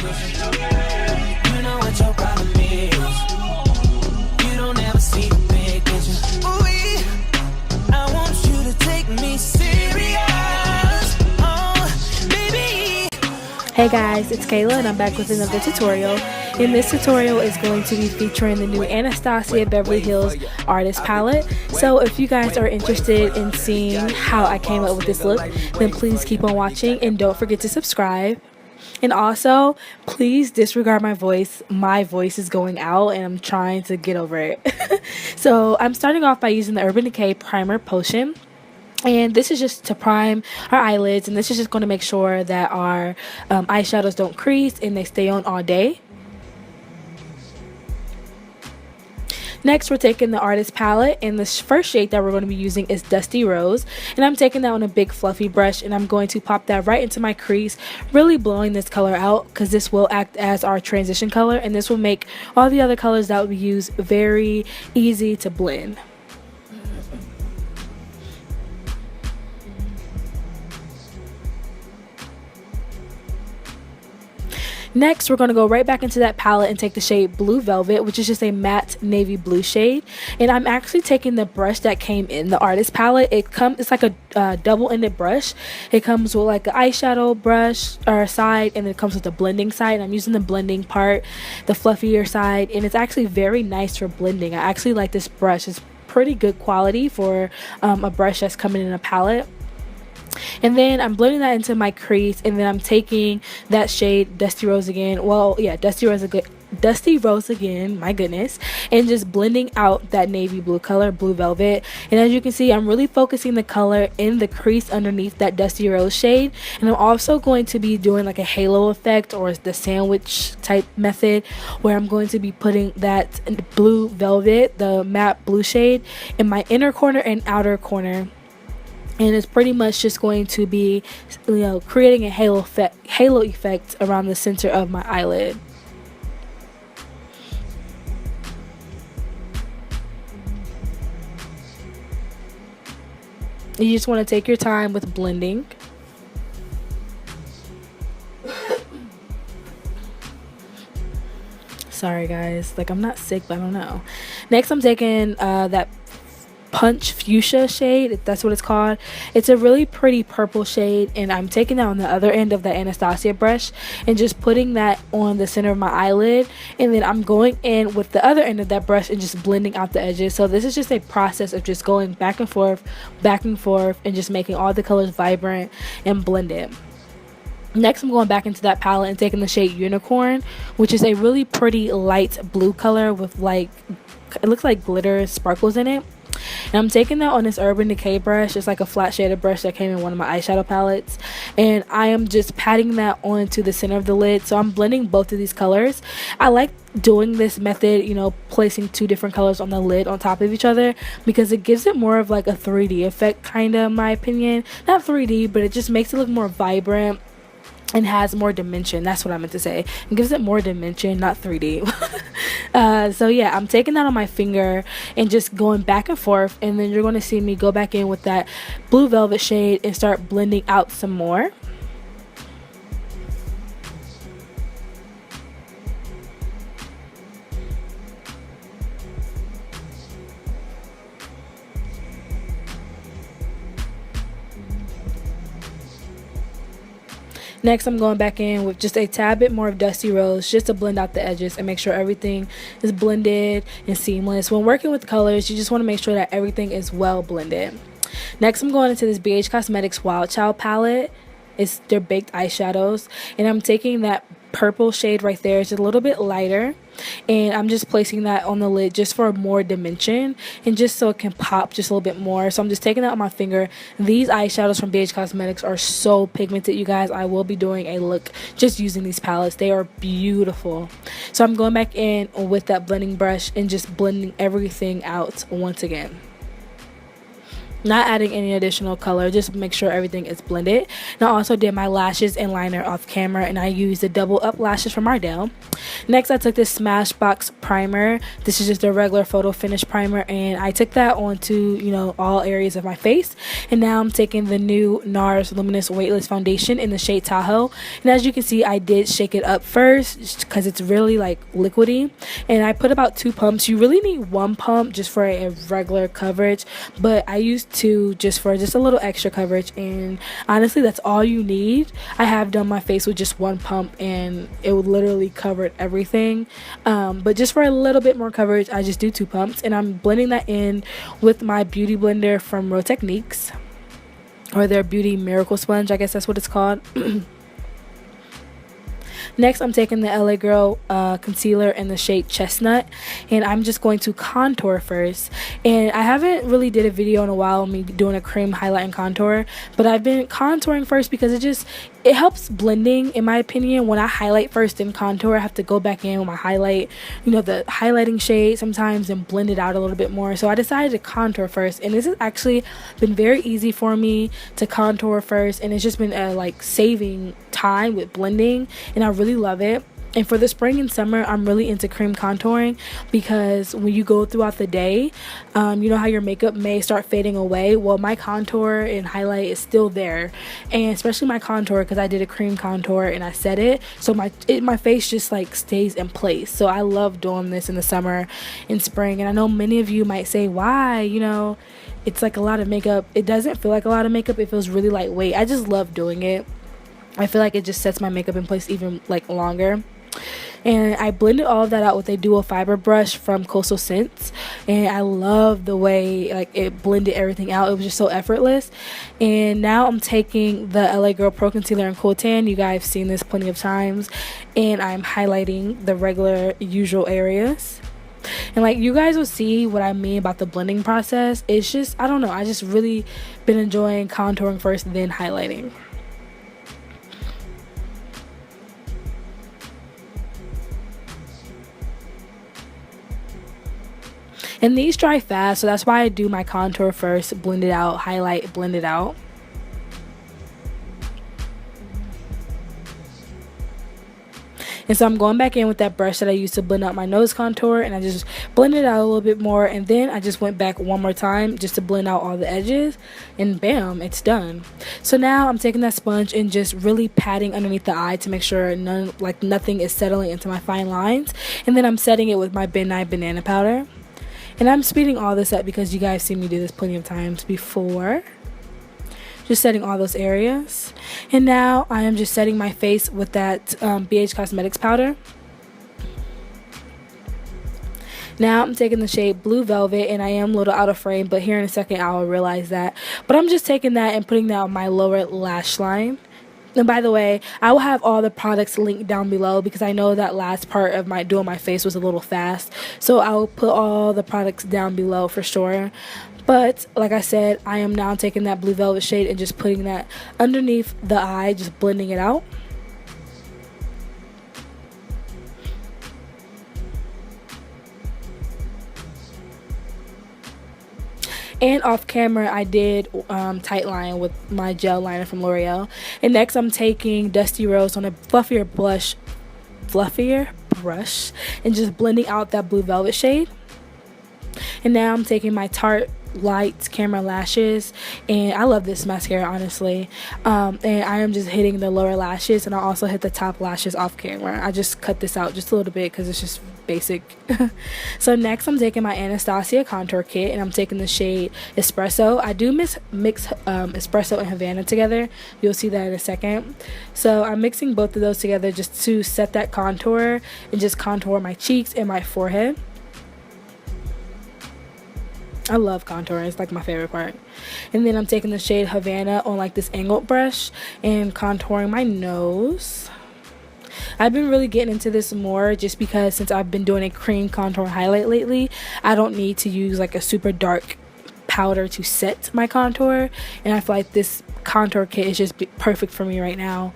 You know what your problem is. You don't ever see the big picture. Ooh, I want you to take me serious. Oh, baby. Hey guys, it's Kayla and I'm back with another tutorial. In this tutorial is going to be featuring the new Anastasia Beverly Hills Artist Palette. So if you guys are interested in seeing how I came up with this look, then please keep on watching and don't forget to subscribe. And also, please disregard my voice. My voice is going out and I'm trying to get over it. So I'm starting off by using the Urban Decay Primer Potion. And this is just to prime our eyelids, and this is just going to make sure that our eyeshadows don't crease and they stay on all day. Next, we're taking the Artist Palette, and the first shade that we're going to be using is Dusty Rose. And I'm taking that on a big fluffy brush, and I'm going to pop that right into my crease, really blowing this color out because this will act as our transition color, and this will make all the other colors that we use very easy to blend. Next, we're going to go right back into that palette and take the shade Blue Velvet, which is just a matte navy blue shade. And I'm actually taking the brush that came in the Artist Palette. It's like a double-ended brush. It comes with like an eyeshadow brush or side, and then it comes with the blending side. And I'm using the blending part, the fluffier side, and it's actually very nice for blending. I actually like this brush. It's pretty good quality for a brush that's coming in a palette. And then I'm blending that into my crease, and then I'm taking that shade Dusty Rose again. Well, yeah, Dusty Rose again, my goodness, and just blending out that navy blue color, Blue Velvet. And as you can see, I'm really focusing the color in the crease underneath that Dusty Rose shade. And I'm also going to be doing like a halo effect or the sandwich type method, where I'm going to be putting that Blue Velvet, the matte blue shade, in my inner corner and outer corner. And it's pretty much just going to be, you know, creating a halo effect around the center of my eyelid. You just want to take your time with blending. Sorry guys, like I'm not sick, but I don't know. Next, I'm taking that Punch Fuchsia shade, that's what it's called. It's a really pretty purple shade, and I'm taking that on the other end of the Anastasia brush and just putting that on the center of my eyelid, and then I'm going in with the other end of that brush and just blending out the edges. So this is just a process of just going back and forth, and just making all the colors vibrant and blended. Next, I'm going back into that palette and taking the shade Unicorn, which is a really pretty light blue color with like, it looks like glitter sparkles in it. And I'm taking that on this Urban Decay brush. It's like a flat shaded brush that came in one of my eyeshadow palettes, and I am just patting that onto the center of the lid. So I'm blending both of these colors. I like doing this method, you know, placing two different colors on the lid on top of each other, because it gives it more of like a 3D effect, kind of, in my opinion. Not 3D, but it just makes it look more vibrant and has more dimension. That's what I meant to say. It gives it more dimension, not 3D. So yeah, I'm taking that on my finger and just going back and forth, and then you're going to see me go back in with that Blue Velvet shade and start blending out some more. Next, I'm going back in with just a tad bit more of Dusty Rose just to blend out the edges and make sure everything is blended and seamless. When working with colors, you just want to make sure that everything is well blended. Next, I'm going into this BH Cosmetics Wild Child palette. It's their baked eyeshadows, and I'm taking that purple shade right there. It's just a little bit lighter, and I'm just placing that on the lid just for more dimension and just so it can pop just a little bit more. So I'm just taking that on my finger. These eyeshadows from BH Cosmetics are so pigmented, you guys. I will be doing a look just using these palettes. They are beautiful. So I'm going back in with that blending brush and just blending everything out once again. not adding any additional color, just make sure everything is blended. And I also did my lashes and liner off camera, and I used the double up lashes from Ardell. Next, I took this Smashbox primer. This is just a regular photo finish primer, and I took that onto, you know, all areas of my face. And now I'm taking the new NARS Luminous Weightless foundation in the shade Tahoe, and as you can see, I did shake it up first because it's really like liquidy, and I put about 2 pumps. You really need 1 pump just for a regular coverage, but I used 2 just for just a little extra coverage, and honestly that's all you need. I have done my face with just 1 pump and it would literally cover everything, but just for a little bit more coverage I just do 2 pumps, and I'm blending that in with my beauty blender from Real Techniques, or their beauty miracle sponge, I guess that's what it's called. Next, I'm taking the LA Girl concealer in the shade Chestnut, and I'm just going to contour first. And I haven't really did a video in a while of me doing a cream highlight and contour, but I've been contouring first because it helps blending, in my opinion. When I highlight first and contour, I have to go back in with my highlight, you know, the highlighting shade sometimes, and blend it out a little bit more. So I decided to contour first, and this has actually been very easy for me to contour first, and it's just been like saving time with blending, and I really love it. And for the spring and summer, I'm really into cream contouring, because when you go throughout the day, you know how your makeup may start fading away. Well, my contour and highlight is still there, and especially my contour, because I did a cream contour and I set it, so my face just like stays in place. So I love doing this in the summer and spring. And I know many of you might say, why, you know, it's like a lot of makeup. It doesn't feel like a lot of makeup. It feels really lightweight. I just love doing it. I feel like it just sets my makeup in place even like longer. And I blended all of that out with a dual fiber brush from Coastal Scents, and I love the way like it blended everything out. It was just so effortless. And now I'm taking the LA Girl Pro Concealer in Cool Tan. You guys have seen this plenty of times, and I'm highlighting the regular usual areas. And like you guys will see what I mean about the blending process. It's just, I don't know, I just really been enjoying contouring first, then highlighting. And these dry fast, so that's why I do my contour first, blend it out, highlight, blend it out. And so I'm going back in with that brush that I used to blend out my nose contour, and I just blend it out a little bit more, and then I just went back one more time just to blend out all the edges, and bam, it's done. So now I'm taking that sponge and just really patting underneath the eye to make sure nothing is settling into my fine lines, and then I'm setting it with my Nye Banana Powder. And I'm speeding all this up because you guys see me do this plenty of times before. Just setting all those areas. And now I am just setting my face with that BH Cosmetics powder. Now I'm taking the shade Blue Velvet, and I am a little out of frame, but here in a second I'll realize that. But I'm just taking that and putting that on my lower lash line. And by the way, I will have all the products linked down below, because I know that last part of my doing my face was a little fast. So I will put all the products down below for sure. But like I said, I am now taking that Blue Velvet shade and just putting that underneath the eye, just blending it out. And off camera, I did tight line with my gel liner from Loreal. And next, I'm taking Dusty Rose on a fluffier brush, and just blending out that Blue Velvet shade. And now I'm taking my Tarte Lights Camera Lashes, and I love this mascara, honestly. And I am just hitting the lower lashes, and I also hit the top lashes off camera. I just cut this out just a little bit because it's just basic. So next, I'm taking my Anastasia contour kit, and I'm taking the shade Espresso. I do mix Espresso and Havana together. You'll see that in a second. So I'm mixing both of those together just to set that contour and just contour my cheeks and my forehead. I love contouring. It's like my favorite part. And then I'm taking the shade Havana on like this angled brush and contouring my nose. I've been really getting into this more just because since I've been doing a cream contour highlight lately, I don't need to use like a super dark powder to set my contour, and I feel like this contour kit is just perfect for me right now.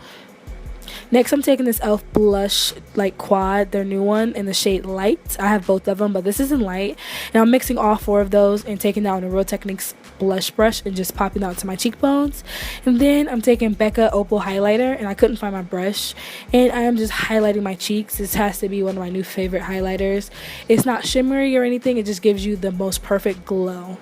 Next, I'm taking this e.l.f. blush like quad, their new one, in the shade Light. I have both of them, but this is in Light. And I'm mixing all 4 of those and taking that on a Real Techniques blush brush and just popping out to my cheekbones. And then I'm taking Becca Opal highlighter, and I couldn't find my brush, and I am just highlighting my cheeks. This has to be one of my new favorite highlighters. It's not shimmery or anything, it just gives you the most perfect glow.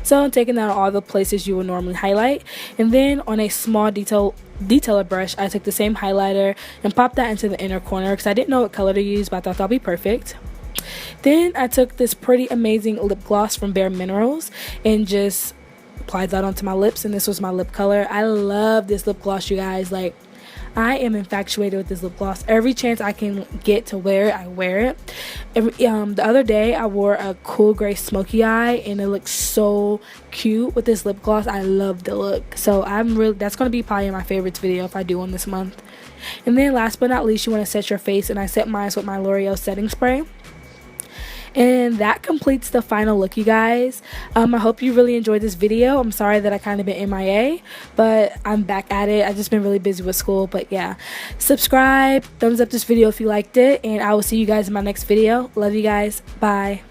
So I'm taking that on all the places you would normally highlight, and then on a small detailer brush, I took the same highlighter and popped that into the inner corner because I didn't know what color to use, but I thought that'd be perfect. Then I took this pretty amazing lip gloss from Bare Minerals and just applied that onto my lips, and this was my lip color. I love this lip gloss, you guys. Like, I am infatuated with this lip gloss. Every chance I can get to wear it, I wear it. The other day I wore a cool gray smoky eye, and it looks so cute with this lip gloss. I love the look. So that's gonna be probably my favorites video if I do one this month. And then last but not least, you want to set your face, and I set mine with my L'Oreal setting spray. And that completes the final look, you guys. I hope you really enjoyed this video. I'm sorry that I kind of been MIA, but I'm back at it. I've just been really busy with school, but yeah. Subscribe, thumbs up this video if you liked it, and I will see you guys in my next video. Love you guys. Bye.